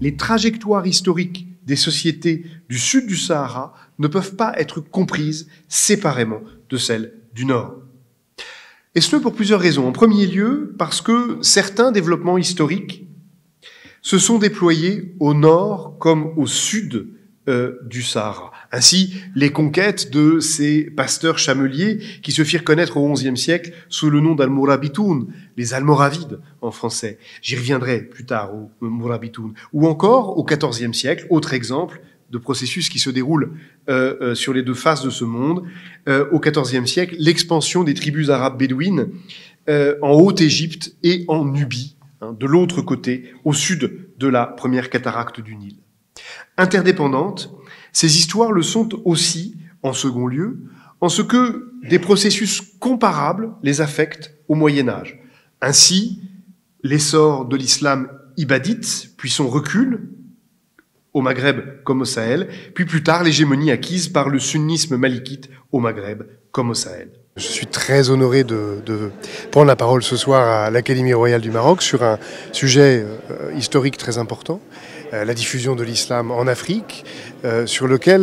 les trajectoires historiques des sociétés du sud du Sahara ne peuvent pas être comprises séparément de celles du nord. Et ce pour plusieurs raisons. En premier lieu, parce que certains développements historiques se sont déployés au nord comme au sud du Sahara. Ainsi, les conquêtes de ces pasteurs chameliers qui se firent connaître au XIe siècle sous le nom d'Almorabitoun, les Almoravides en français. J'y reviendrai plus tard aux Morabitoun. Ou encore au XIVe siècle, autre exemple de processus qui se déroule sur les deux faces de ce monde. Au XIVe siècle, l'expansion des tribus arabes bédouines en Haute-Égypte et en Nubie, de l'autre côté, au sud de la première cataracte du Nil. Interdépendantes, ces histoires le sont aussi, en second lieu, en ce que des processus comparables les affectent au Moyen-Âge. Ainsi, l'essor de l'islam ibadite, puis son recul, au Maghreb comme au Sahel, puis plus tard l'hégémonie acquise par le sunnisme malikite au Maghreb comme au Sahel. Je suis très honoré de prendre la parole ce soir à l'Académie royale du Maroc sur un sujet historique très important, la diffusion de l'islam en Afrique, sur lequel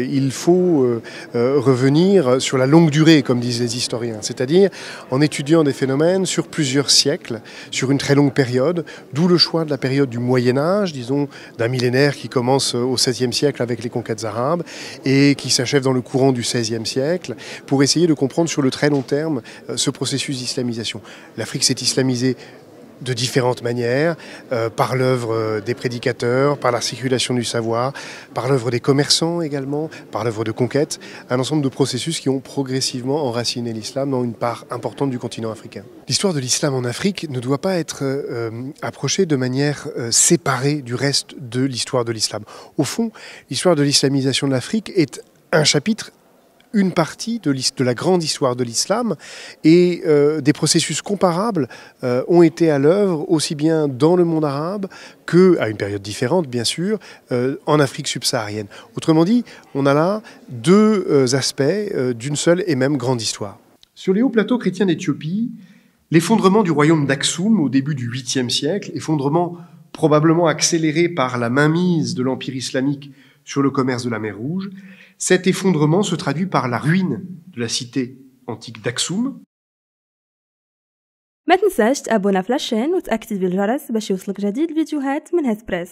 il faut revenir sur la longue durée, comme disent les historiens, c'est-à-dire en étudiant des phénomènes sur plusieurs siècles, sur une très longue période, d'où le choix de la période du Moyen-Âge, disons d'un millénaire qui commence au XVIe siècle avec les conquêtes arabes et qui s'achève dans le courant du XVIe siècle, pour essayer de comprendre sur le très long terme ce processus d'islamisation. L'Afrique s'est islamisée de différentes manières, par l'œuvre des prédicateurs, par la circulation du savoir, par l'œuvre des commerçants également, par l'œuvre de conquête, un ensemble de processus qui ont progressivement enraciné l'islam dans une part importante du continent africain. L'histoire de l'islam en Afrique ne doit pas être approchée de manière séparée du reste de l'histoire de l'islam. Au fond, l'histoire de l'islamisation de l'Afrique est un chapitre, une partie de la grande histoire de l'islam, et des processus comparables ont été à l'œuvre aussi bien dans le monde arabe que, à une période différente bien sûr, en Afrique subsaharienne. Autrement dit, on a là deux aspects d'une seule et même grande histoire. Sur les hauts plateaux chrétiens d'Éthiopie, l'effondrement du royaume d'Aksum au début du 8e siècle, effondrement probablement accéléré par la mainmise de l'empire islamique sur le commerce de la mer Rouge, cet effondrement se traduit par la ruine de la cité antique d'Aksum. ما تنساش تابونا في لاشين وتأكتيفي الجرس باش يوصلك جديد الفيديوهات من هاد بريس.